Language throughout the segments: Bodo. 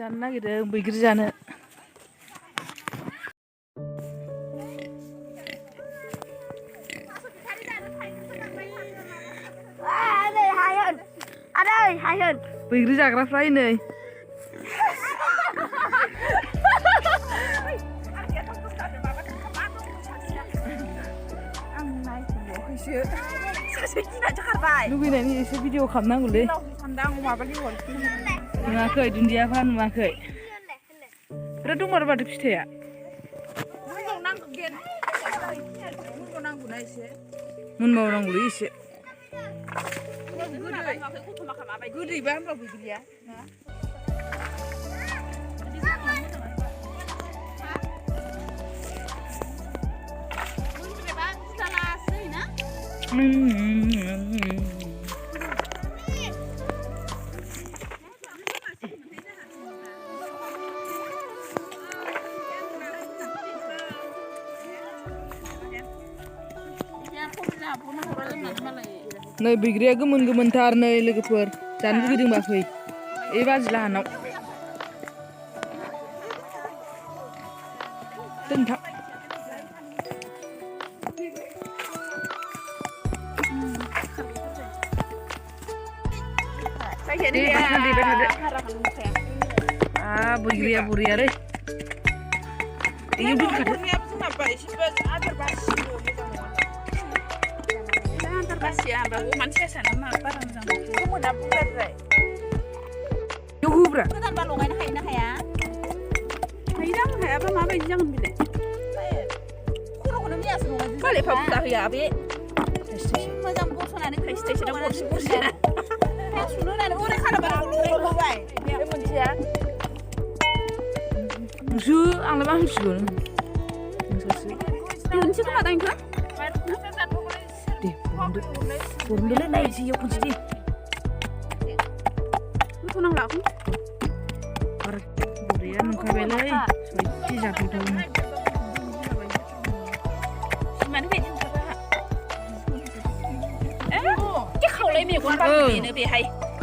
जानो नागिरदों बैग्रि जानो बैग्रि जाग्राफ्रा नै लुगैनायनि एसे भिडिअ खालामनांगौलै नुवाखै दुन्दियाफा नुवाखै बिराद दंमारो माथो फिथाइया मोनबावनांगौलै एसे गोदैबा होनबा बैग्रिया नै बैग्रिया गोमोन गोमोनथार नै लोगोफोर जानो लुगैदोंबा फै ए बाजै लाहानाव दोनथां बैग्रिया बुरियालै आंलाय मा मिथिगौ दे बरनदोलै नायनोसै इयाव खनसे दे बरिया नुखाबायलै सयथि जाथावथावनो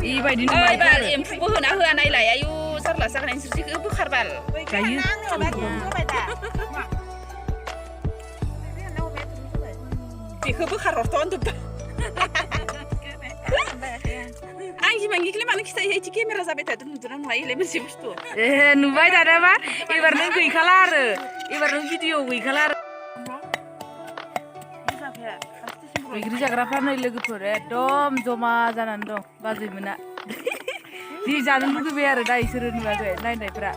बेबायदिनो एम्फौबो होना होआ नायलाय आयु जारला जागोन नोंसोरखौ बोखारबाल गायो बेखौ बोखारहरथ' होनदों आं जिमांगिखौलाय मानो खिथायो इदि केमेरा जाबाय थादों नुदोंना नुवा इलाय मोनसे बुस्थु ए नुबाय दानाबा एबार नों गैखाला आरो एबार नों भिडिअ गैखाला आरो बैग्रि जाग्राफ्रा नै लोगोफोर एकदम जमा जानानै दं बाजैमोना जि जानो लुगैबाय आरो दा इसोरो नुवाखै नायनायफ्रा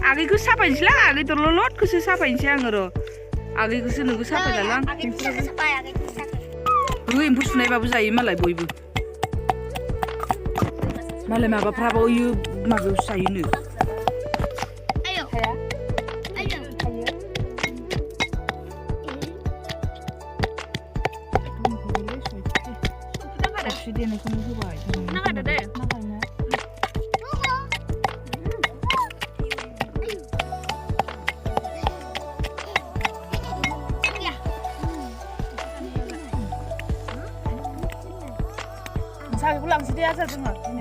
आगैखौ साफायनोसैलां आगै दलदखौसो साफायनोसै आङो र' आगैखौसो नोंखौ साफायलालां एम्फौ सुनायबाबो जायो मालाय बयबो मालाय माबाफ्राबो इयो माबायावसो जायोनो देनायखौनो होबाय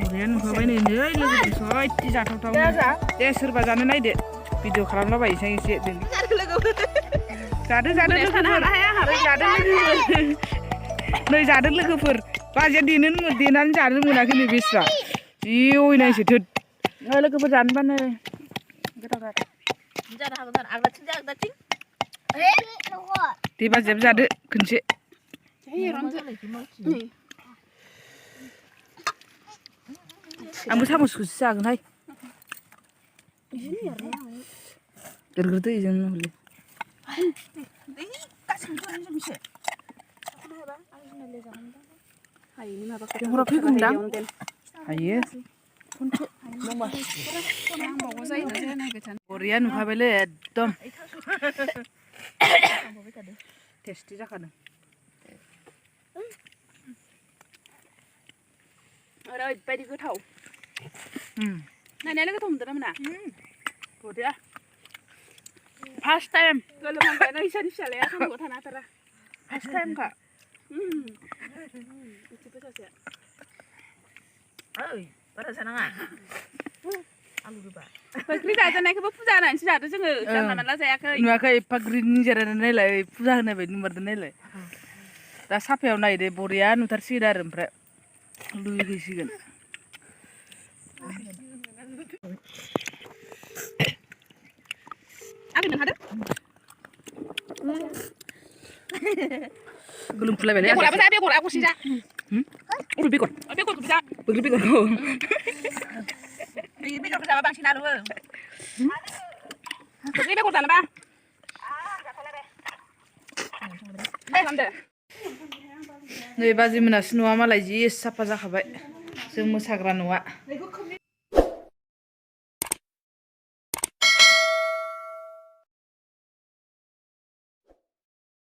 बरिया नुखाबाय नै लोगोफोर सयथि जाथावथाव दे सोरबा जानो नायदो भिडिअ खालामलाबायनोसै एसे जादो लोगोफोर नै जादो लोगोफोर बाजैया देनानै जानो मोनाखै नै बेस्रा जि अयनायसो थोद लोगोफोर जानोबा नै दे बाजैयाबो जादो खनसे आंबो सामसखौसो जागोनहाय देरग्रोदो इजों हले लेंहरा फैगौमोनदां हायो बरिया नुखाबायलै एकदम टेस्टि जाखादों ओरैबायदि गोथाव नायनायालाय गोथाव मोनदों ना मोना बरिया फार्स्ट टाइम गोलोमहांबायानो इसानि फिसालाया सान्दुंआव थानो हाथारा फार्स्ट टाइमखा एसे गोसासो ओइ बारा जानाङा आलु गोबा फख्रि जाजानायखौबो फुजा होनानैसो जादों जोङो जानला मानला जायाखै नुवाखै एफा ग्रिन जिरायनानै नायलाय फुजा होनाय बायदि नुमारदों नायलाय दा साफायाव नायदो बरिया नुथारसिगोन आरो ओमफ्राय लुगैसिगोन आबै नों हादो गोलोमफुलायबायलै बेगराबो जा बेगर आगरसि जा अबे बेगर बेगरखौबो जा बैग्रि बेगरखौ बेगरखौ जाबा बांसिन आलु बैग्रि बेगर जानोबा नै बाजै मोनासो न'आ मालाय जि साफा जाखाबाय जों मोसाग्रा न'आ